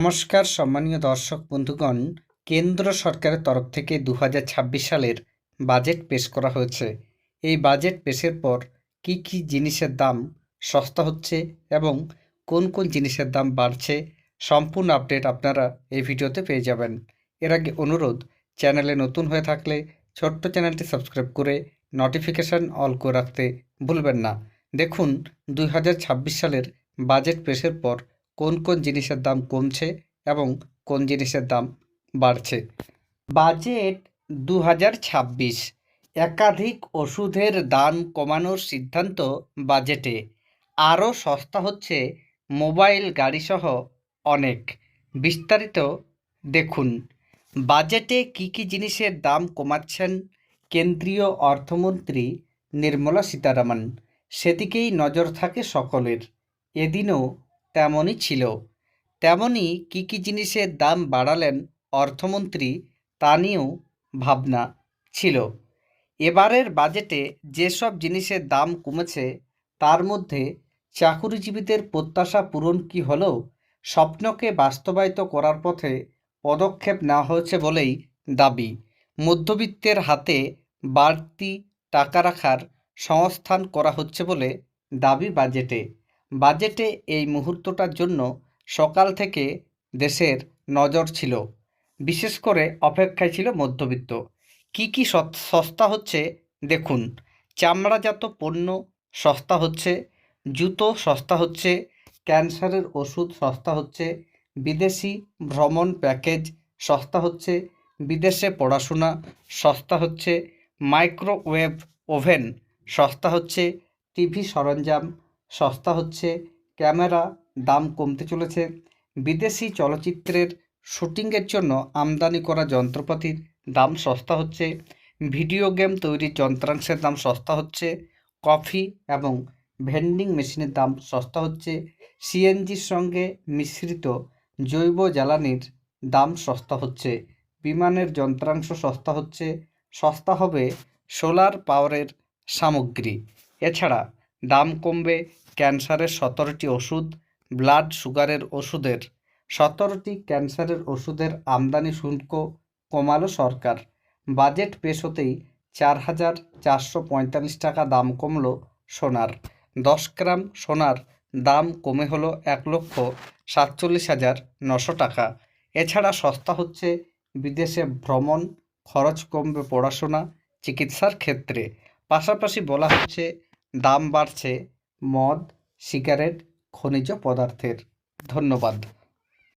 নমস্কার সম্মানীয় দর্শক বন্ধুগণ, কেন্দ্র সরকারের তরফ থেকে 2026 সালের বাজেট পেশ করা হয়েছে। এই বাজেট পেশের পর কি কি জিনিসের দাম সস্তা হচ্ছে এবং কোন কোন জিনিসের দাম বাড়ছে, সম্পূর্ণ আপডেট আপনারা এই ভিডিওতে পেয়ে যাবেন। এর আগে অনুরোধ, চ্যানেলে নতুন হয়ে থাকলে ছোট্ট চ্যানেলটি সাবস্ক্রাইব করে নোটিফিকেশান অল করে রাখতে ভুলবেন না। দেখুন 2026 সালের বাজেট পেশের পর কোন কোন জিনিসের দাম কমছে এবং কোন জিনিসের দাম বাড়ছে। বাজেট 2026, একাধিক ওষুধের দাম কমানোর সিদ্ধান্ত বাজেটে। আরও সস্তা হচ্ছে মোবাইল গাড়িসহ অনেক। বিস্তারিত দেখুন। বাজেটে কি কি জিনিসের দাম কমাচ্ছেন কেন্দ্রীয় অর্থমন্ত্রী নির্মলা সীতারামন, সেদিকেই নজর থাকে সকলের। এদিনও তেমনই ছিল। তেমনি কি কি জিনিসের দাম বাড়ালেন অর্থমন্ত্রী, তা নিয়েও ভাবনা ছিল। এবারের বাজেটে যেসব জিনিসের দাম কমেছে তার মধ্যে চাকুরিজীবীদের প্রত্যাশা পূরণ কি হলো, স্বপ্নকে বাস্তবায়িত করার পথে পদক্ষেপ নেওয়া হয়েছে বলেই দাবি। মধ্যবিত্তের হাতে বাড়তি টাকা রাখার সংস্থান করা হচ্ছে বলে দাবি বাজেটে এই মুহূর্তটার জন্য সকাল থেকে দেশের নজর ছিল, বিশেষ করে অপেক্ষায় ছিল মধ্যবিত্ত। কি কি সস্তা হচ্ছে দেখুন। চামড়াজাত পণ্য সস্তা হচ্ছে, জুতো সস্তা হচ্ছে, ক্যান্সারের ওষুধ সস্তা হচ্ছে, বিদেশি ভ্রমণ প্যাকেজ সস্তা হচ্ছে, বিদেশে পড়াশোনা সস্তা হচ্ছে, মাইক্রোওয়েভ ওভেন সস্তা হচ্ছে, টিভি সরঞ্জাম সস্তা হচ্ছে, ক্যামেরা দাম কমতে চলেছে, বিদেশি চলচ্চিত্রের শুটিংয়ের জন্য আমদানি করা যন্ত্রপাতির দাম সস্তা হচ্ছে, ভিডিও গেম তৈরির যন্ত্রাংশের দাম সস্তা হচ্ছে, কফি এবং ভেন্ডিং মেশিনের দাম সস্তা হচ্ছে, সিএনজির সঙ্গে মিশ্রিত জৈব জ্বালানির দাম সস্তা হচ্ছে, বিমানের যন্ত্রাংশ সস্তা হচ্ছে, সস্তা হবে সোলার পাওয়ারের সামগ্রী। এছাড়া দাম কমবে ক্যান্সারের 17টি ওষুধ, ব্লাড সুগারের ওষুধের 17টি ক্যান্সারের ওষুধের আমদানি শুল্ক কমালো সরকার। বাজেট পেশ হতেই 4,445 টাকা দাম কমল সোনার। 10 গ্রাম সোনার দাম কমে হলো 1,47,900 টাকা। এছাড়া সস্তা হচ্ছে বিদেশে ভ্রমণ, খরচ কমবে পড়াশোনা, চিকিৎসার ক্ষেত্রে। পাশাপাশি বলা হচ্ছে দাম বাড়ছে মদ, সিগারেট, খনিজ পদার্থের। ধন্যবাদ।